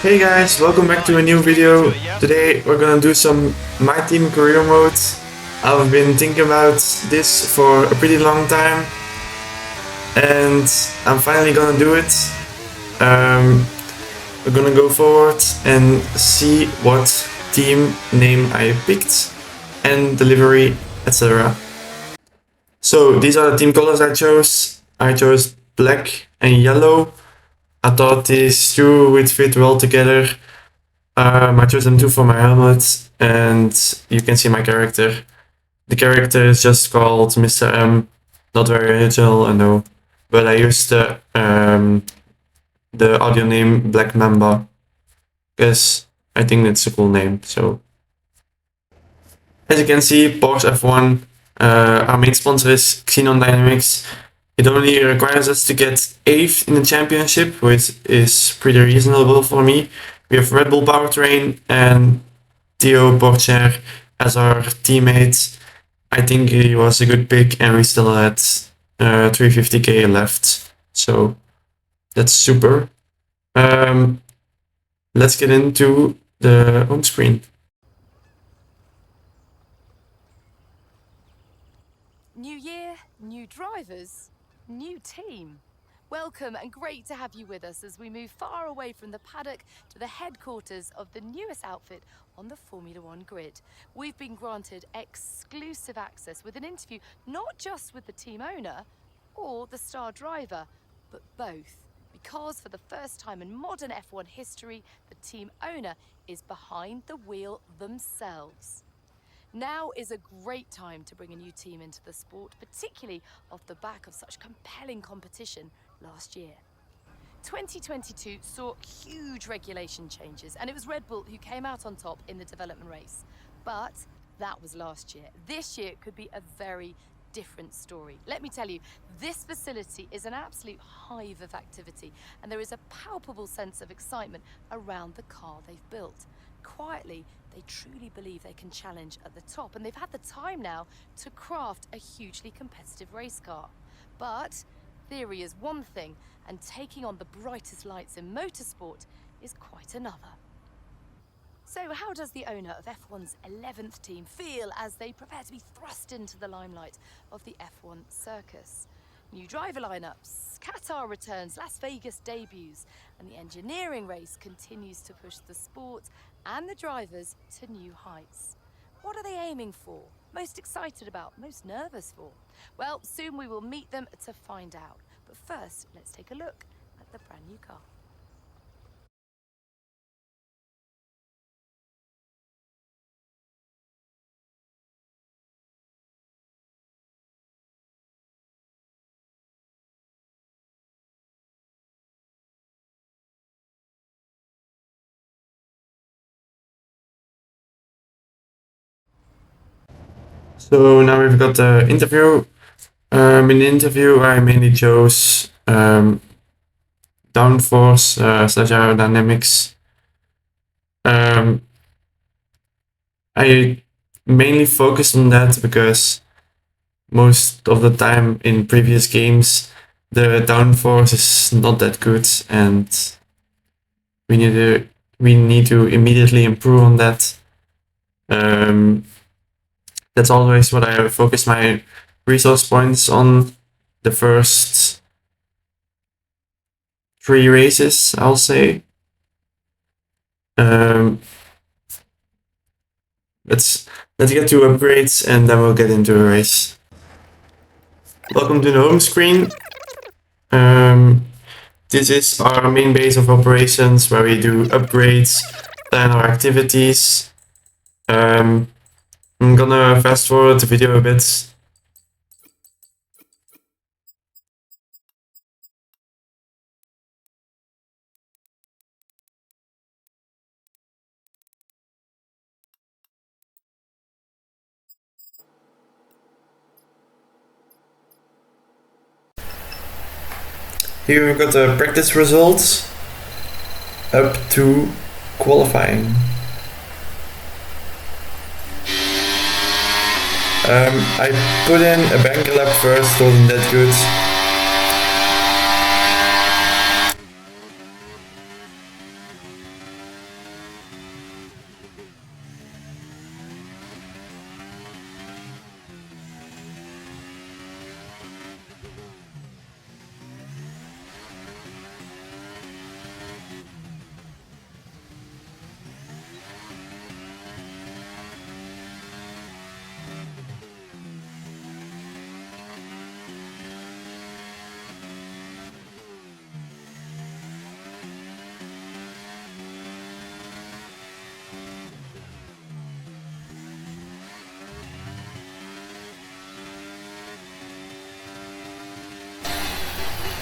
Hey guys, welcome back to a new video. Today we're gonna do some My Team career mode. I've been thinking about this for a pretty long time and I'm finally gonna do it. We're gonna go forward and see what team name I picked and delivery, etc. So these are the team colors I chose. I chose black and yellow. I thought these two would fit well together. I chose them too for my helmet, and you can see my character. The character is just called Mr. M. Not very original, I know, but I used the audio name Black Mamba because I think it's a cool name. So, as you can see, Porsche F1. Our main sponsor is Xenon Dynamics. It only requires us to get 8th in the championship, which is pretty reasonable for me. We have Red Bull Powertrain and Theo Porcher as our teammate. I think he was a good pick and we still had 350k left. So that's super. Let's get into the home screen. New year, new drivers, new team. Welcome and great to have you with us as we move far away from the paddock to the headquarters of the newest outfit on the Formula One grid. We've been granted exclusive access with an interview not just with the team owner or the star driver, but both. Because for the first time in modern F1 history, the team owner is behind the wheel themselves. Now is a great time to bring a new team into the sport, particularly off the back of such compelling competition last year. 2022 saw huge regulation changes, and it was Red Bull who came out on top in the development race. But that was last year. This year could be a very different story. Let me tell you, this facility is an absolute hive of activity, and there is a palpable sense of excitement around the car they've built. Quietly, they truly believe they can challenge at the top, and they've had the time now to craft a hugely competitive race car. But theory is one thing, and taking on the brightest lights in motorsport is quite another. So how does the owner of F1's 11th team feel as they prepare to be thrust into the limelight of the F1 circus? New driver lineups, Qatar returns, Las Vegas debuts, and the engineering race continues to push the sport and the drivers to new heights. What are they aiming for? Most excited about? Most nervous for? Well, soon we will meet them to find out. But first, let's take a look at the brand new car. So now we've got the interview. In the interview, I mainly chose downforce slash aerodynamics. I mainly focused on that because most of the time in previous games the downforce is not that good, and we need to immediately improve on that. That's always what I focus my resource points on the first 3 races, I'll say. Let's get to upgrades and then we'll get into a race. Welcome to the home screen. This is our main base of operations where we do upgrades, plan our activities. I'm gonna fast forward the video a bit. Here we've got the practice results up to qualifying. I put in a banker lap first, wasn't that good.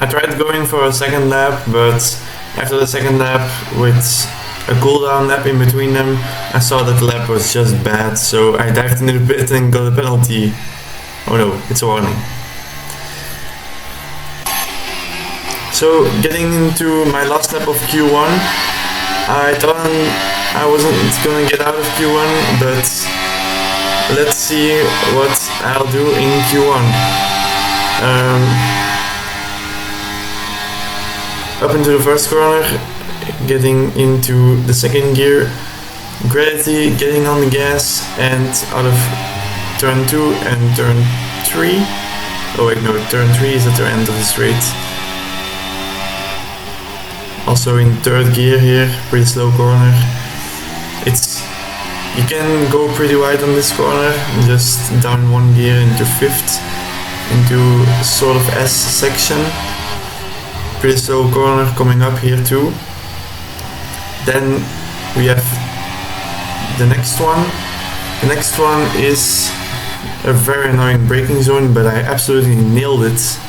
I tried going for a second lap, but after the second lap, with a cooldown lap in between them, I saw that the lap was just bad, so I dived into the pit and got a penalty. Oh no, it's a warning. So getting into my last lap of Q1, I thought I wasn't gonna get out of Q1, but let's see what I'll do in Q1. Up into the first corner, getting into the second gear, gradually getting on the gas, and out of turn 2 and turn 3. Oh wait, no, turn 3 is at the end of the straight. Also in third gear here, pretty slow corner. You can go pretty wide on this corner, just down 1 gear into 5th, into sort of S section. Pretty slow corner coming up here too. Then we have the next one. The next one is a very annoying braking zone, but I absolutely nailed it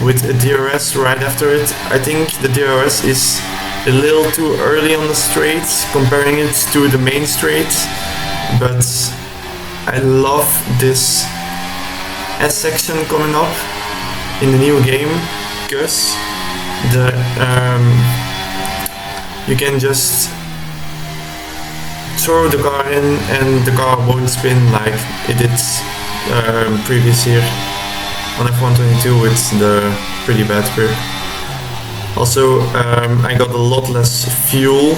with a DRS right after it. I think the DRS is a little too early on the straight, comparing it to the main straight, but I love this S section coming up in the new game, because you can just throw the car in and the car won't spin like it did previous year on F122 with the pretty bad grip. Also, I got a lot less fuel.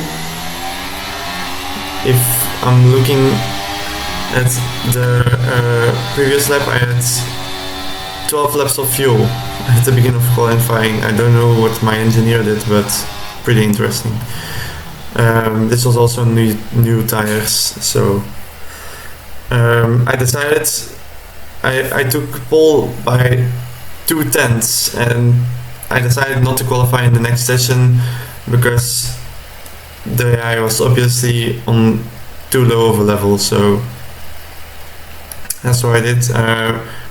If I'm looking at the previous lap, I had 12 laps of fuel at the beginning of qualifying. I don't know what my engineer did, but pretty interesting. This was also new tires, so I decided I took pole by 2/10, and I decided not to qualify in the next session because the AI was obviously on too low of a level, so that's what I did.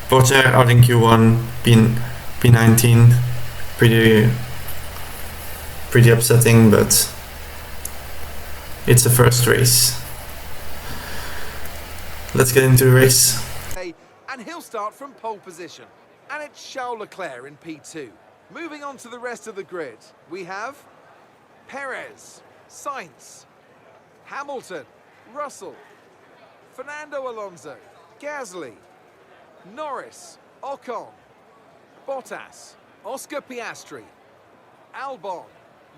Porsche out in Q1, P19, pretty upsetting, but it's the first race. Let's get into the race. And he'll start from pole position. And it's Charles Leclerc in P2. Moving on to the rest of the grid, we have Perez, Sainz, Hamilton, Russell, Fernando Alonso, Gasly, Norris, Ocon, Bottas, Oscar Piastri, Albon,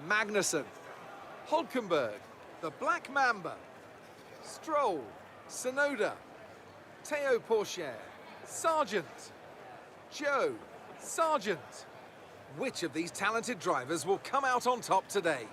Magnussen, Hulkenberg, the Black Mamba, Stroll, Tsunoda, Théo Pourchaire, Sargent, Joe, Sargent. Which of these talented drivers will come out on top today?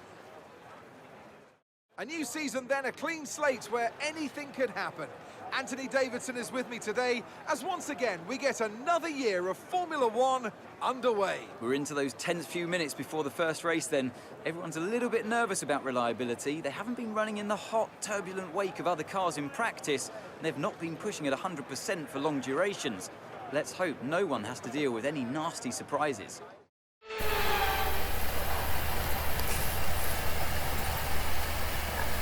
A new season then, a clean slate where anything could happen. Anthony Davidson is with me today as once again we get another year of Formula One underway. We're into those tense few minutes before the first race then. Everyone's a little bit nervous about reliability. They haven't been running in the hot, turbulent wake of other cars in practice, and they've not been pushing at 100% for long durations. Let's hope no one has to deal with any nasty surprises.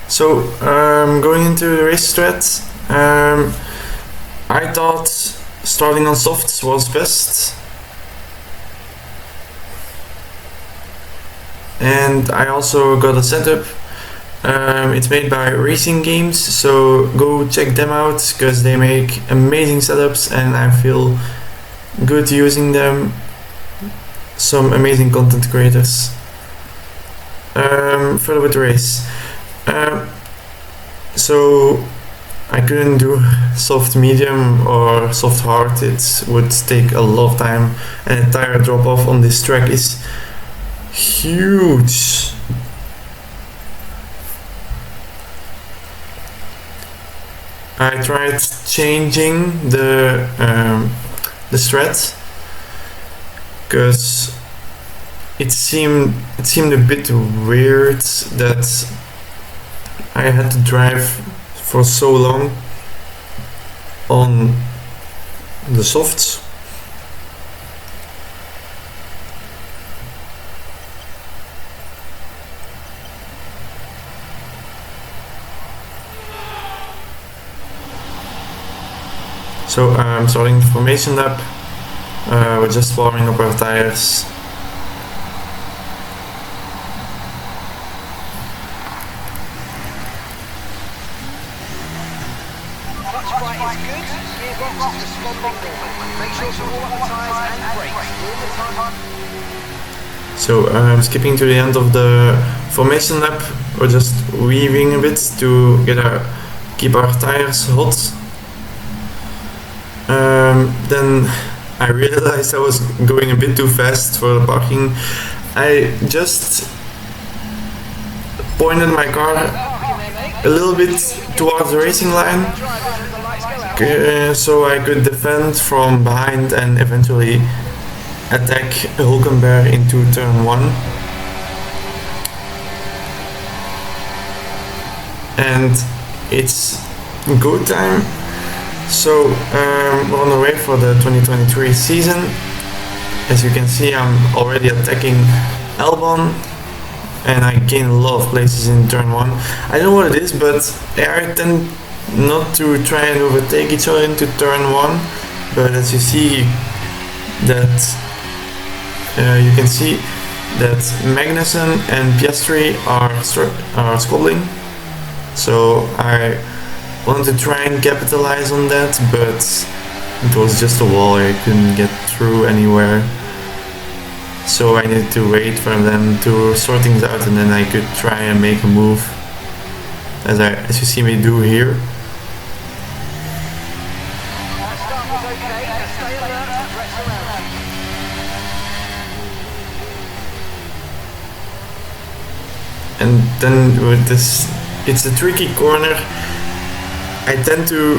So, going into the race strat, I thought starting on softs was best. And I also got a setup. It's made by Racing Games, so go check them out because they make amazing setups and I feel good using them. Some amazing content creators. Further with the race. So I couldn't do soft medium or soft hard, it would take a lot of time, and the tire drop off on this track is huge. I tried changing the strat because it seemed a bit weird that I had to drive for so long on the softs. So I'm starting the formation lap. We're just warming up our tires. So I'm skipping to the end of the formation lap. We're just weaving a bit to keep our tires hot. Then I realized I was going a bit too fast for the parking. I just pointed my car a little bit towards the racing line, so I could defend from behind and eventually attack Hulkenberg into turn 1. And it's go time. So we're on the way for the 2023 season. As you can see, I'm already attacking Albon, and I gain a lot of places in turn 1. I don't know what it is, but I tend not to try and overtake each other into turn 1. But as you see, that you can see that Magnussen and Piastri are scuffling. So I wanted to try and capitalize on that, but it was just a wall. I couldn't get through anywhere. So I needed to wait for them to sort things out, and then I could try and make a move, as you see me do here. And then with this, it's a tricky corner. I tend to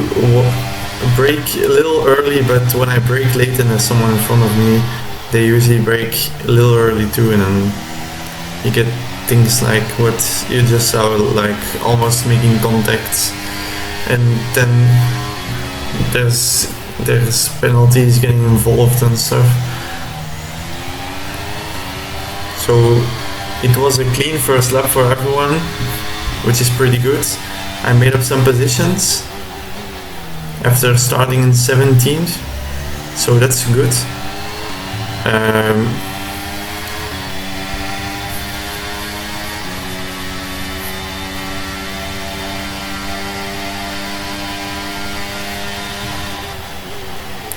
brake a little early, but when I brake late and there's someone in front of me, they usually brake a little early too, and then you get things like what you just saw, like almost making contact, and then there's penalties getting involved and stuff. So it was a clean first lap for everyone, which is pretty good. I made up some positions after starting in 17th, so that's good.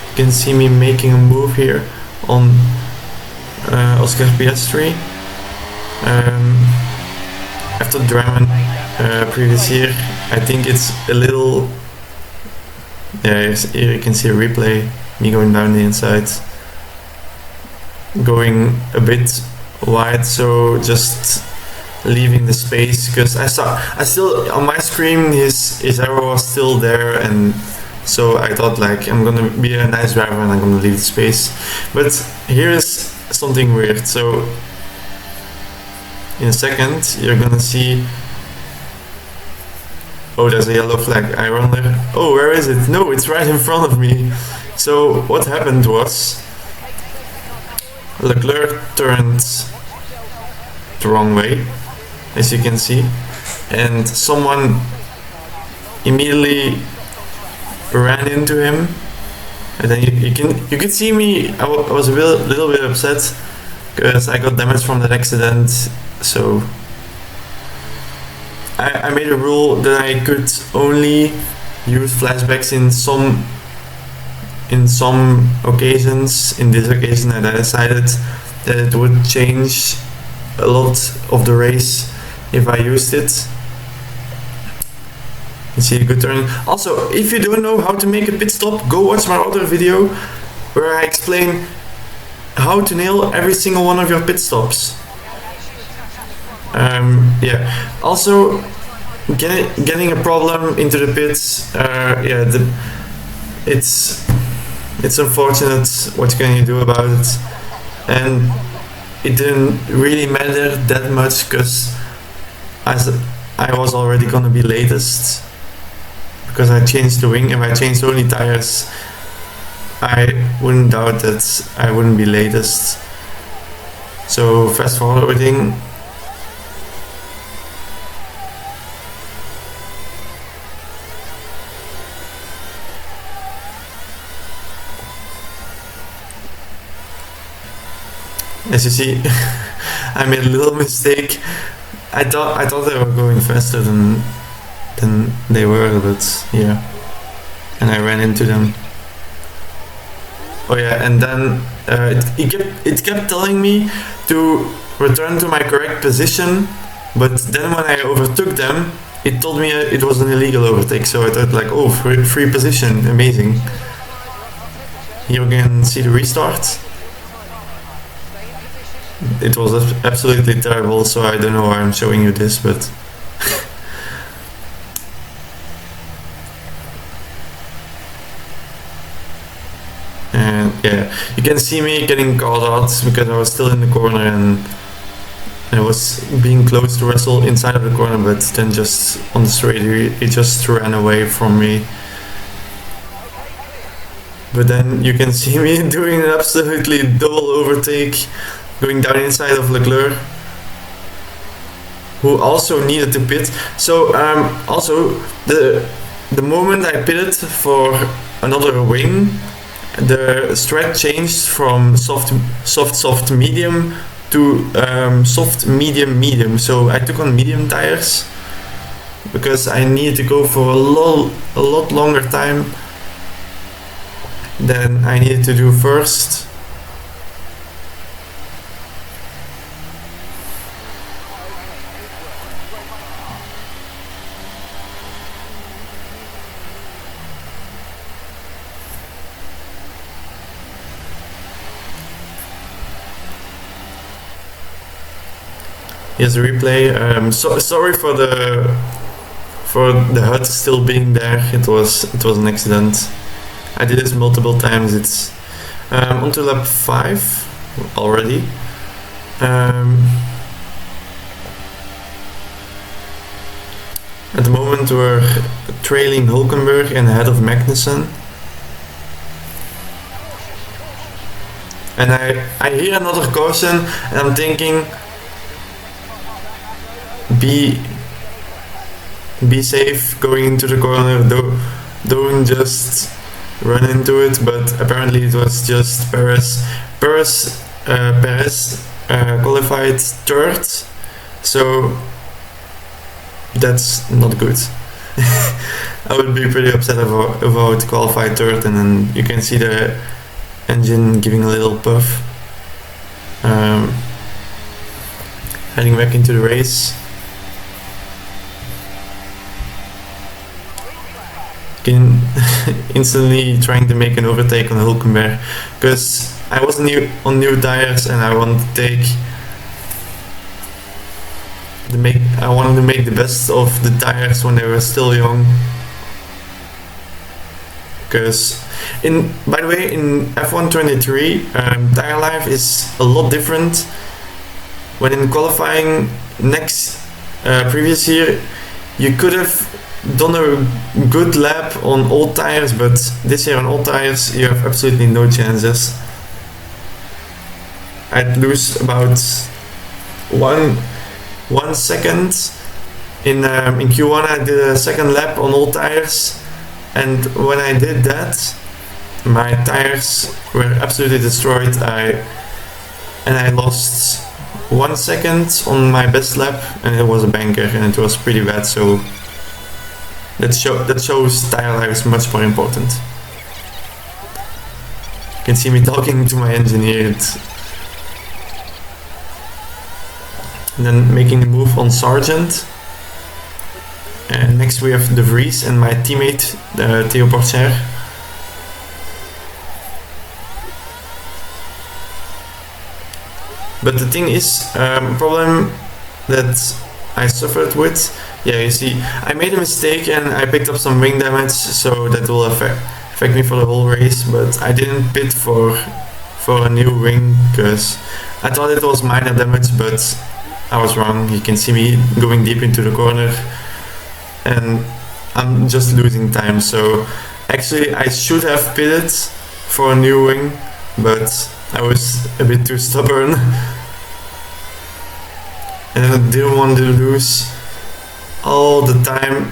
You can see me making a move here on Oscar Piastri. After the drama previous year, I think it's a little, yeah, here you can see a replay, me going down the inside, going a bit wide, so just leaving the space, because I still on my screen his arrow was still there, and so I thought like I'm gonna be a nice driver and I'm gonna leave the space. But here's something weird. So in a second you're gonna see, oh, there's a yellow flag. I run there. Oh, where is it? No, it's right in front of me. So what happened was Leclerc turned the wrong way, as you can see, and someone immediately ran into him, and then you could see me. I was a little bit upset because I got damaged from that accident. So I made a rule that I could only use flashbacks in some occasions. In this occasion, I decided that it would change a lot of the race if I used it. You see a good turn. Also, if you don't know how to make a pit stop, go watch my other video where I explain how to nail every single one of your pit stops. Yeah. Also, getting a problem into the pits. Yeah, it's unfortunate. What can you do about it? And it didn't really matter that much because I was already gonna be latest, because I changed the wing. If I changed only tires, I wouldn't doubt that I wouldn't be latest. So fast forwarding. As you see, I made a little mistake. I thought they were going faster than they were, but yeah, and I ran into them. Oh yeah, and then it kept telling me to return to my correct position, but then when I overtook them, it told me it was an illegal overtake. So I thought like, oh, free position, amazing. Here you can see the restart. It was absolutely terrible, so I don't know why I'm showing you this, but and yeah, you can see me getting caught out because I was still in the corner and I was being close to Russell inside of the corner, but then just on the straight he just ran away from me. But then you can see me doing an absolutely double overtake, going down inside of Leclerc, who also needed to pit. So also the moment I pitted for another wing, the strat changed from soft medium to soft medium. So I took on medium tires because I needed to go for a lot longer time than I needed to do first. Here's a replay. Sorry for the HUD still being there. It was an accident. I did this multiple times. It's onto lap 5 already. At the moment we're trailing Hulkenberg and ahead of Magnussen. And I hear another caution and I'm thinking, be safe going into the corner, don't just run into it. But apparently it was just Perez qualified third, so that's not good. I would be pretty upset about qualified third, and then you can see the engine giving a little puff. Heading back into the race. Instantly trying to make an overtake on Hulkenberg because I was on new tires and I wanted to make the best of the tires when they were still young. Because by the way, in F1 23 tire life is a lot different. When in qualifying previous year you could have done a good lap on old tires, but this year on old tires you have absolutely no chances. I'd lose about one second. In Q1 I did a second lap on old tires, and when I did that my tires were absolutely destroyed. I lost 1 second on my best lap and it was a banker and it was pretty bad, so that shows tire life is much more important. You can see me talking to my engineer and then making the move on Sargent. And next we have De Vries and my teammate Theo Porcher. But the thing is, problem that I suffered with, yeah, you see, I made a mistake and I picked up some wing damage, so that will affect me for the whole race. But I didn't pit for a new wing because I thought it was minor damage, but I was wrong. You can see me going deep into the corner and I'm just losing time. So actually I should have pitted for a new wing, but I was a bit too stubborn and I didn't want to lose all the time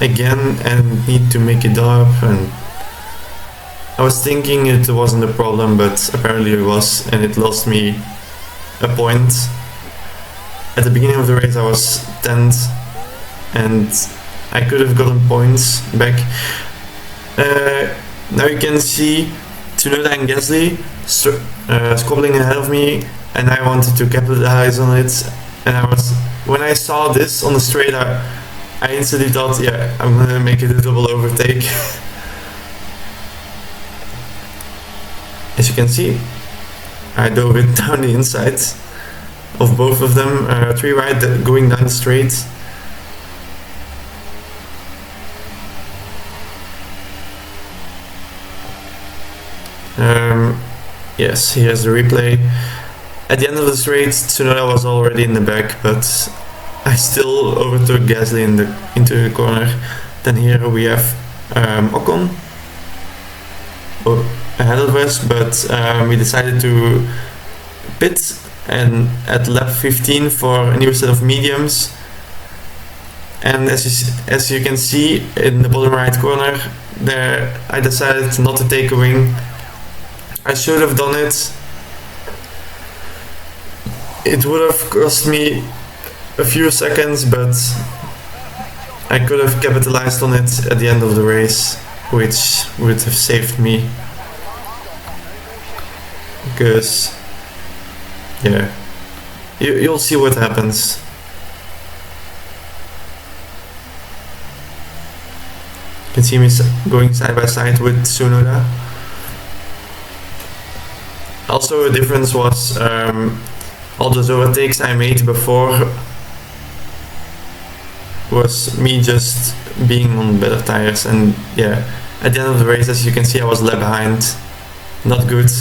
again and need to make it up. And I was thinking it wasn't a problem, but apparently it was, and it lost me a point. At the beginning of the race I was 10th and I could have gotten points back. Now you can see Tsunoda and Gasly squabbling ahead of me, and I wanted to capitalize on it. And when I saw this on the straight, I instantly thought, yeah, I'm gonna make it a double overtake. As you can see, I dove it down the inside of both of them, 3 right going down the straight. Yes, here's the replay. At the end of the straight, Tsunoda was already in the back, but I still overtook Gasly into the corner. Then here we have Ocon ahead of us, but we decided to pit and at lap 15 for a new set of mediums. And as you can see in the bottom right corner, there I decided not to take a wing. I should have done it. It would have cost me a few seconds, but I could have capitalized on it at the end of the race, which would have saved me. Because, yeah, you'll see what happens. You can see me going side by side with Tsunoda. Also, a difference was all those overtakes I made before was me just being on better tires, and yeah, at the end of the race, as you can see, I was left behind. Not good,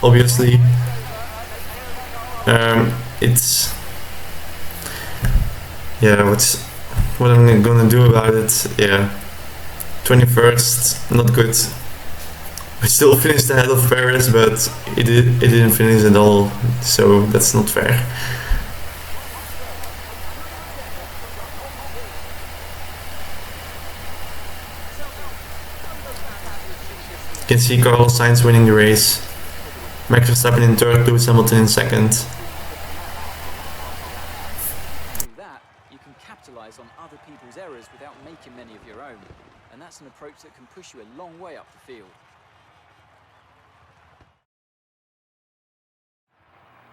obviously. It's yeah, what I'm gonna do about it? Yeah, 21st, not good. I still finished ahead of Perez, but it didn't finish at all, so that's not fair. You can see Carlos Sainz winning the race, Max Verstappen in third, Lewis Hamilton in second. Through that, you can capitalise on other people's errors without making many of your own, and that's an approach that can push you a long way up the field.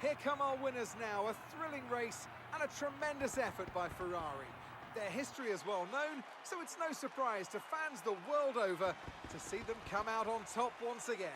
Here come our winners now, a thrilling race and a tremendous effort by Ferrari. Their history is well known, so it's no surprise to fans the world over to see them come out on top once again.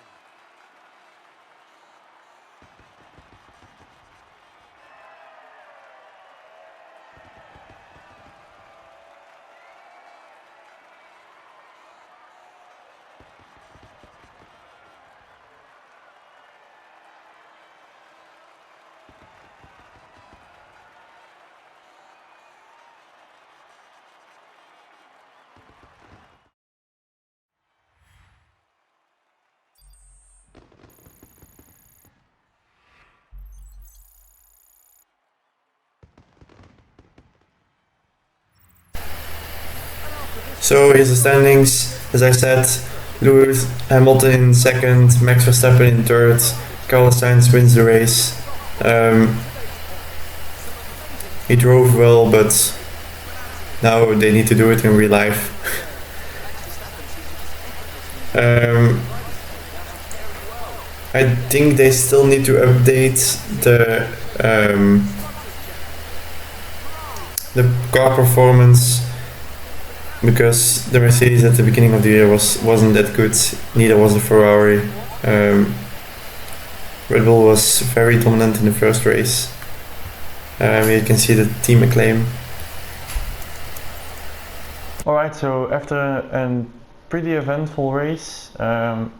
So here's the standings. As I said, Lewis Hamilton in second, Max Verstappen in third, Carlos Sainz wins the race. He drove well, but now they need to do it in real life. I think they still need to update the car performance, because the Mercedes at the beginning of the year wasn't that good. Neither was the Ferrari. Red Bull was very dominant in the first race. You can see the team acclaim. Alright, so after a pretty eventful race, to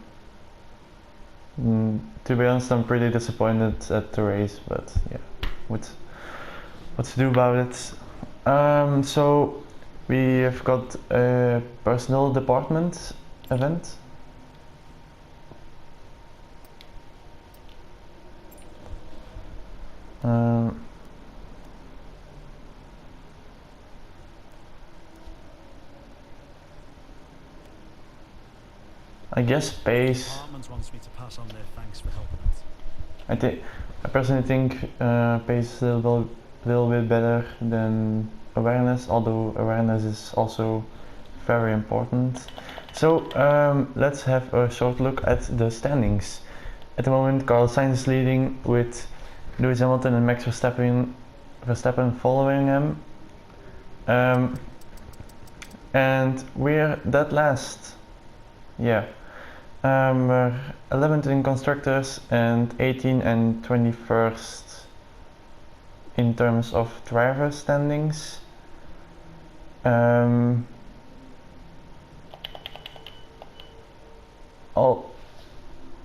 be honest, I'm pretty disappointed at the race, but yeah, what to do about it? So we have got a personnel department event. I guess Pace. Department wants me to pass on their thanks for helping us. I personally think pace is a little bit better than awareness, although awareness is also very important. So let's have a short look at the standings. At the moment, Carlos Sainz is leading with Lewis Hamilton and Max Verstappen following him. And we're dead last. Yeah. We're 11th in constructors and 18th and 21st in terms of driver standings.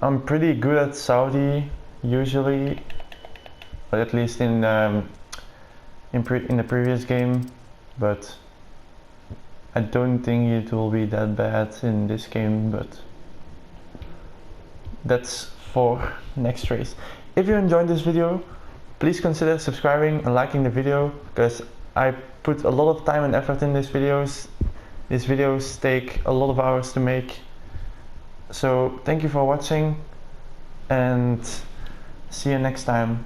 I'm pretty good at Saudi usually, but at least in the previous game, but I don't think it will be that bad in this game, but that's for next race. If you enjoyed this video, please consider subscribing and liking the video, because I put a lot of time and effort in these videos. These videos take a lot of hours to make. So thank you for watching and see you next time.